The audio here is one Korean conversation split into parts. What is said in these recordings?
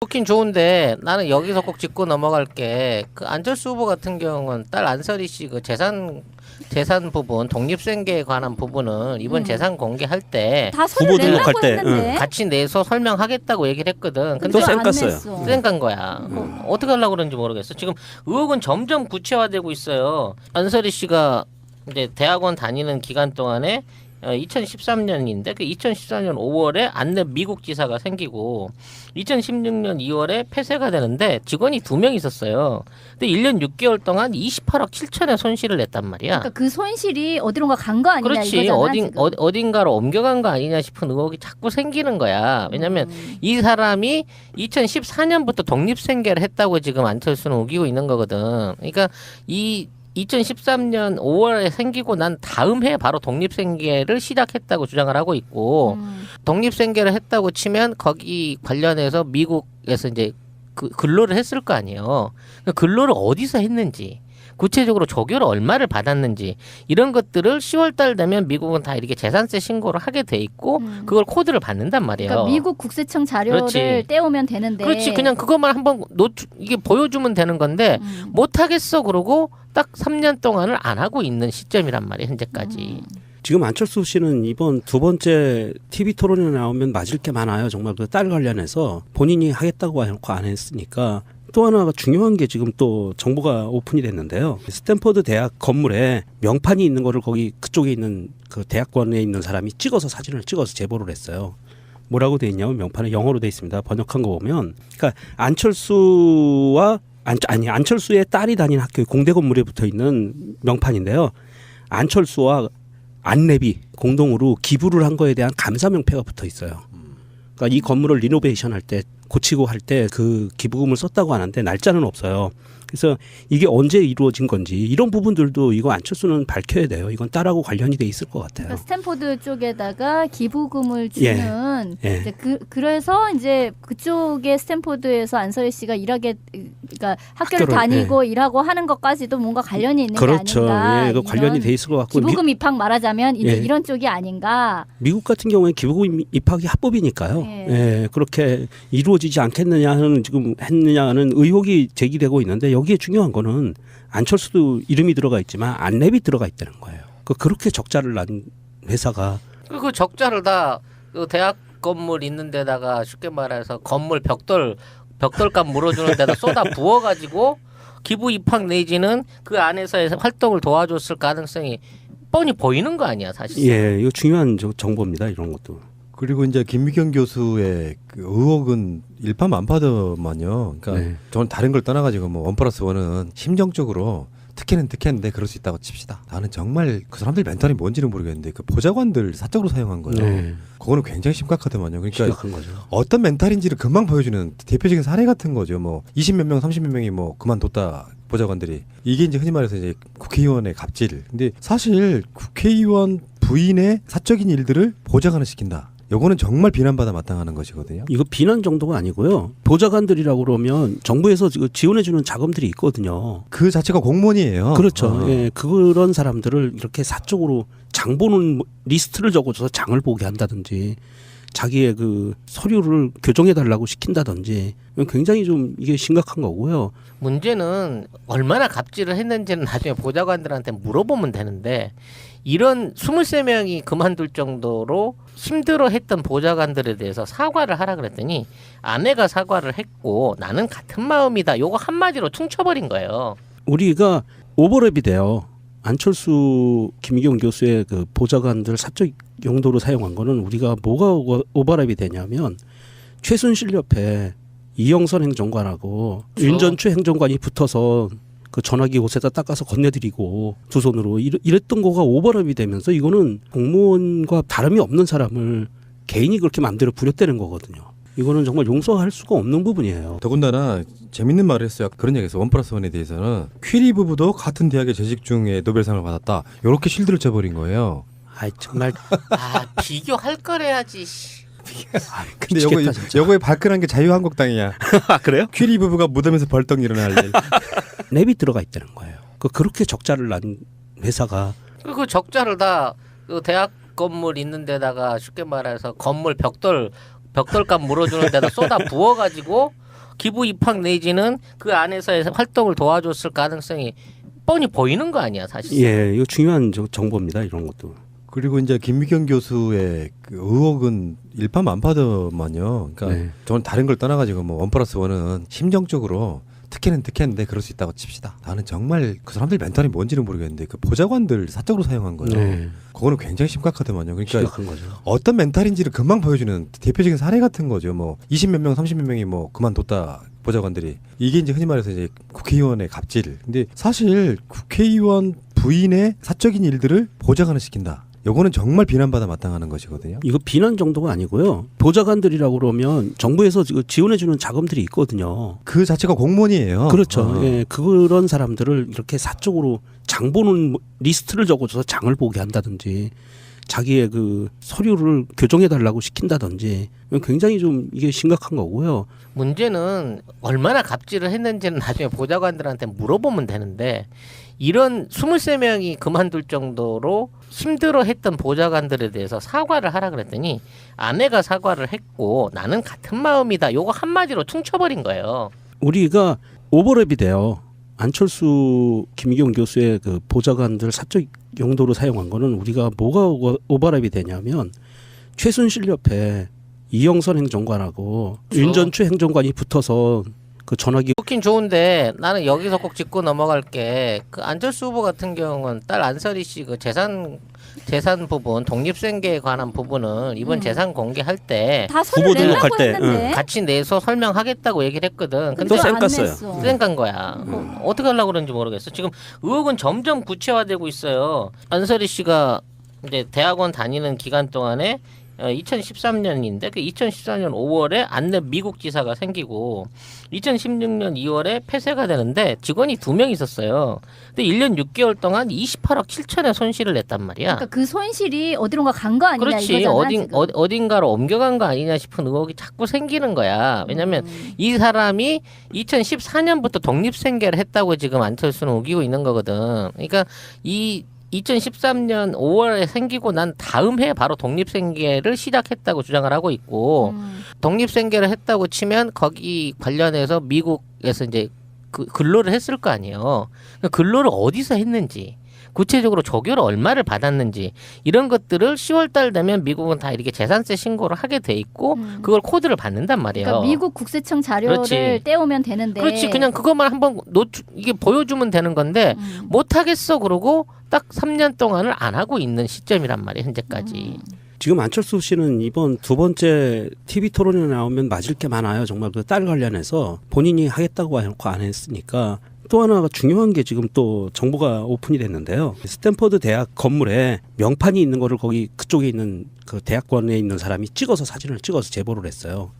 좋긴 좋은데 나는 여기서 꼭 짚고 넘어갈게. 그 안철수 후보 같은 경우는 딸 안설이 씨 그 재산 부분 독립생계에 관한 부분은 이번 재산 공개할 때 다 손을 내라고 했는데 같이 내서 설명하겠다고 얘기를 했거든. 근데 또 쌩 깠어요. 쌩 간 거야. 어떻게 하려고 그러는지 모르겠어. 지금 의혹은 점점 구체화되고 있어요. 안설이 씨가 이제 대학원 다니는 기간 동안에 2013년인데 그 2014년 5월에 안내 미국 지사가 생기고 2016년 2월에 폐쇄가 되는데 직원이 2명 있었어요. 근데 1년 6개월 동안 28억 7천의 손실을 냈단 말이야. 그러니까 그 손실이 어디론가 간 거 아니냐 그렇지. 이거잖아. 어딘가로 옮겨간 거 아니냐 싶은 의혹이 자꾸 생기는 거야. 왜냐하면 이 사람이 2014년부터 독립생계를 했다고 지금 안철수는 우기고 있는 거거든. 그러니까 이 2013년 5월에 생기고 난 다음 해 바로 독립생계를 시작했다고 주장을 하고 있고 독립생계를 했다고 치면 거기 관련해서 미국에서 이제 그 근로를 했을 거 아니에요. 그 근로를 어디서 했는지 구체적으로 조교를 얼마를 받았는지 이런 것들을 10월달 되면 미국은 다 이렇게 재산세 신고를 하게 돼 있고 그걸 코드를 받는단 말이에요. 그러니까 미국 국세청 자료를 그렇지. 떼오면 되는데. 그렇지. 그냥 그것만 한번 이게 보여주면 되는 건데 못하겠어 그러고 딱 3년 동안을 안 하고 있는 시점이란 말이에요. 현재까지. 지금 안철수 씨는 이번 두 번째 TV 토론에 나오면 맞을 게 많아요. 정말 그 딸 관련해서 본인이 하겠다고 하고 안 했으니까. 또 하나가 중요한 게 지금 또 정보가 오픈이 됐는데요. 스탠퍼드 대학 건물에 명판이 있는 거를 거기 그쪽에 있는 그 대학원에 있는 사람이 사진을 찍어서 제보를 했어요. 뭐라고 돼 있냐면 명판에 영어로 돼 있습니다. 번역한 거 보면 그러니까 안철수의 딸이 다니는 학교 공대 건물에 붙어 있는 명판인데요. 안철수와 안랩이 공동으로 기부를 한 거에 대한 감사 명패가 붙어 있어요. 그러니까 이 건물을 리노베이션 할 때 고치고 할 때 그 기부금을 썼다고 하는데 날짜는 없어요. 그래서 이게 언제 이루어진 건지 이런 부분들도 이거 안철수는 밝혀야 돼요. 이건 딸하고 관련이 돼 있을 것 같아요. 그러니까 스탠포드 쪽에다가 기부금을 주는 예. 이제 그래서 이제 그쪽에 스탠포드에서 안설희 씨가 그러니까 학교를 다니고 일하고 하는 것까지도 뭔가 관련이 있는 그렇죠. 게 아닌가. 예, 그 관련이 돼 있을 것 같고 기부금 입학 말하자면 이제 이런 쪽이 아닌가. 미국 같은 경우에 기부금 입학이 합법이니까요. 예, 그렇게 이루어지지 않겠느냐는 지금 했느냐는 의혹이 제기되고 있는데 여기에 중요한 거는 안철수도 이름이 들어가 있지만 안랩이 들어가 있다는 거예요. 그렇게 적자를 난 회사가 그 적자를 다 그 대학 건물 있는 데다가 쉽게 말해서 건물 벽돌값 물어주는 데다 쏟아 부어가지고 기부 입학 내지는 그 안에서의 활동을 도와줬을 가능성이 뻔히 보이는 거 아니야 사실. 예, 이거 중요한 정보입니다. 이런 것도. 그리고 이제 김미경 교수의 그 의혹은 일파만파더만요. 그러니까 저는 다른 걸 떠나가지고 뭐 1+1은 심정적으로 특혜는 특혜인데 그럴 수 있다고 칩시다. 나는 정말 그 사람들 멘탈이 뭔지는 모르겠는데 그 보좌관들 사적으로 사용한 거예요. 그거는 굉장히 심각하더만요. 그러니까 심각한 거죠. 어떤 멘탈인지를 금방 보여주는 대표적인 사례 같은 거죠. 뭐 20몇 명, 30몇 명이 뭐 그만뒀다 보좌관들이. 이게 이제 흔히 말해서 이제 국회의원의 갑질. 근데 사실 국회의원 부인의 사적인 일들을 보좌관을 시킨다. 요거는 정말 비난받아 마땅하는 것이거든요. 이거 비난 정도가 아니고요. 보좌관들이라고 그러면 정부에서 지원해주는 자금들이 있거든요. 그 자체가 공무원이에요. 그렇죠. 예, 그런 사람들을 이렇게 사적으로 장 보는 리스트를 적어줘서 장을 보게 한다든지 자기의 그 서류를 교정해달라고 시킨다든지 굉장히 좀 이게 심각한 거고요. 문제는 얼마나 갑질을 했는지는 나중에 보좌관들한테 물어보면 되는데 이런 23명이 그만둘 정도로 힘들어했던 보좌관들에 대해서 사과를 하라 그랬더니 아내가 사과를 했고 나는 같은 마음이다. 요거 한마디로 퉁쳐버린 거예요. 우리가 오버랩이 돼요. 안철수 김희경 교수의 그 보좌관들 사적 용도로 사용한 거는 우리가 뭐가 오버랩이 되냐면 최순실 옆에 이영선 행정관하고 윤전추 행정관이 붙어서 그 전화기 옷에다 닦아서 건네드리고 두 손으로 이랬던 거가 오버랩이 되면서 이거는 공무원과 다름이 없는 사람을 개인이 그렇게 마음대로 부렸다는 거거든요. 이거는 정말 용서할 수가 없는 부분이에요. 더군다나 재밌는 말을 했어요. 그런 얘기했어요. 1+1에 대해서는 퀴리 부부도 같은 대학에 재직 중에 노벨상을 받았다. 이렇게 실드를 쳐버린 거예요. 아이 정말 비교할 거래야지. 근데 미치겠다, 요거에 발끈한 게 자유한국당이야. 아 그래요? 퀴리 부부가 무덤에서 벌떡 일어날 일. 랩이 들어가 있다는 거예요. 그렇게 적자를 난 회사가 그 적자를 다 그 대학 건물 있는 데다가 쉽게 말해서 건물 벽돌값 물어주는 데다 쏟아 부어가지고 기부 입학 내지는 그 안에서의 활동을 도와줬을 가능성이 뻔히 보이는 거 아니야 사실. 예, 이거 중요한 정보입니다. 이런 것도. 그리고 이제 김미경 교수의 그 의혹은 일파만파더만요. 그러니까 네. 저는 다른 걸 떠나가지고 뭐 1+1은 심정적으로 특혜는 특혜인데 그럴 수 있다고 칩시다. 나는 정말 그 사람들 멘탈이 뭔지는 모르겠는데 그 보좌관들 사적으로 사용한 거예요. 네. 그거는 굉장히 심각하더만요. 그러니까 심각한 거죠. 어떤 멘탈인지를 금방 보여주는 대표적인 사례 같은 거죠. 뭐 20몇 명, 30몇 명이 뭐 그만뒀다. 보좌관들이. 이게 이제 흔히 말해서 이제 국회의원의 갑질. 근데 사실 국회의원 부인의 사적인 일들을 보좌관을 시킨다. 요거는 정말 비난받아 마땅하는 것이거든요. 이거 비난 정도가 아니고요. 보좌관들이라고 그러면 정부에서 지원해주는 자금들이 있거든요. 그 자체가 공무원이에요. 그렇죠. 예, 그런 사람들을 이렇게 사적으로 장 보는 리스트를 적어줘서 장을 보게 한다든지 자기의 그 서류를 교정해달라고 시킨다든지 굉장히 좀 이게 심각한 거고요. 문제는 얼마나 갑질을 했는지는 나중에 보좌관들한테 물어보면 되는데 이런 23명이 그만둘 정도로 힘들어했던 보좌관들에 대해서 사과를 하라 그랬더니 아내가 사과를 했고 나는 같은 마음이다. 요거 한마디로 퉁쳐버린 거예요. 우리가 오버랩이 돼요. 안철수 김기용 교수의 그 보좌관들 사적 용도로 사용한 거는 우리가 뭐가 오버랩이 되냐면 최순실 옆에 이영선 행정관하고 그렇죠. 윤전추 행정관이 붙어서 그 전화기 좋긴 좋은데 나는 여기서 꼭 짚고 넘어갈게. 그 안철수 후보 같은 경우는 딸 안설이 씨 그 재산 부분 독립생계에 관한 부분은 이번 재산 공개할 때 다 서류 후보 내려고 등록할 때, 했는데 같이 내서 설명하겠다고 얘기를 했거든. 근데 또 안 쌩 냈어. 깠어요. 쌩깐 거야. 어떻게 하려고 그런지 모르겠어. 지금 의혹은 점점 구체화되고 있어요. 안설이 씨가 이제 대학원 다니는 기간 동안에 2013년인데 그 2014년 5월에 안내 미국 지사가 생기고 2016년 2월에 폐쇄가 되는데 직원이 2명 있었어요. 근데 1년 6개월 동안 28억 7천의 손실을 냈단 말이야. 그러니까 그 손실이 어디론가 간 거 아니냐 그렇지. 이거잖아. 지금. 어딘가로 옮겨간 거 아니냐 싶은 의혹이 자꾸 생기는 거야. 왜냐하면 이 사람이 2014년부터 독립생계를 했다고 지금 안철수는 우기고 있는 거거든. 그러니까 이 2013년 5월에 생기고 난 다음 해에 바로 독립생계를 시작했다고 주장을 하고 있고 독립생계를 했다고 치면 거기 관련해서 미국에서 이제 그 근로를 했을 거 아니에요. 근로를 어디서 했는지 구체적으로 조교를 얼마를 받았는지 이런 것들을 10월달 되면 미국은 다 이렇게 재산세 신고를 하게 돼 있고 그걸 코드를 받는단 말이에요. 그러니까 미국 국세청 자료를 그렇지. 떼오면 되는데. 그렇지. 그냥 그것만 한번 이게 보여주면 되는 건데 못 하겠어 그러고 딱 3년 동안을 안 하고 있는 시점이란 말이에요. 현재까지. 지금 안철수 씨는 이번 두 번째 TV 토론에 나오면 맞을 게 많아요. 정말 그 딸 관련해서 본인이 하겠다고 해놓고 안 했으니까. 또 하나가 중요한 게 지금 또 정보가 오픈이 됐는데요. 스탠퍼드 대학 건물에 명판이 있는 거를 거기 그쪽에 있는 그 대학원에 있는 사람이 사진을 찍어서 제보를 했어요.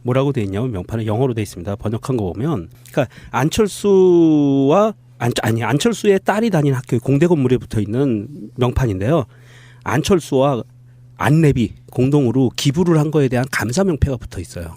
뭐라고 돼 있냐면 명판에 영어로 돼 있습니다. 번역한 거 보면 그러니까 안철수의 딸이 다니는 학교 공대 건물에 붙어 있는 명판인데요. 안철수와 안랩이 공동으로 기부를 한 거에 대한 감사 명패가 붙어 있어요.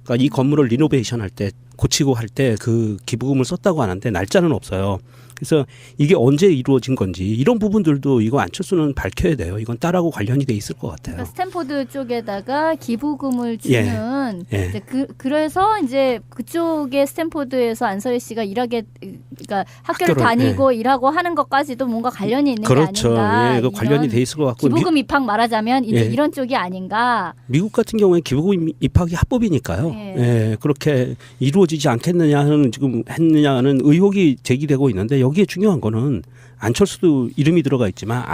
그러니까 이 건물을 리노베이션 할 때 고치고 할 때 그 기부금을 썼다고 하는데 날짜는 없어요. 그래서 이게 언제 이루어진 건지 이런 부분들도 이거 안철수는 밝혀야 돼요. 이건 딸하고 관련이 돼 있을 것 같아요. 그러니까 스탠포드 쪽에다가 기부금을 주는 예. 이제 그래서 이제 그쪽에 스탠포드에서 안설희 씨가 일하게 그러니까 학교를 다니고 일하고 하는 것까지도 뭔가 관련이 있는 그렇죠. 게 아닌가. 예, 그 관련이 돼 있을 것 같고 기부금 입학 말하자면 이제 예. 이런 쪽이 아닌가. 미국 같은 경우에 기부금 입학이 합법이니까요. 예. 예, 그렇게 이루어지지 않겠느냐는 지금 했느냐는 의혹이 제기되고 있는데 여기에 중요한 거는 안철수도 이름이 들어가 있지만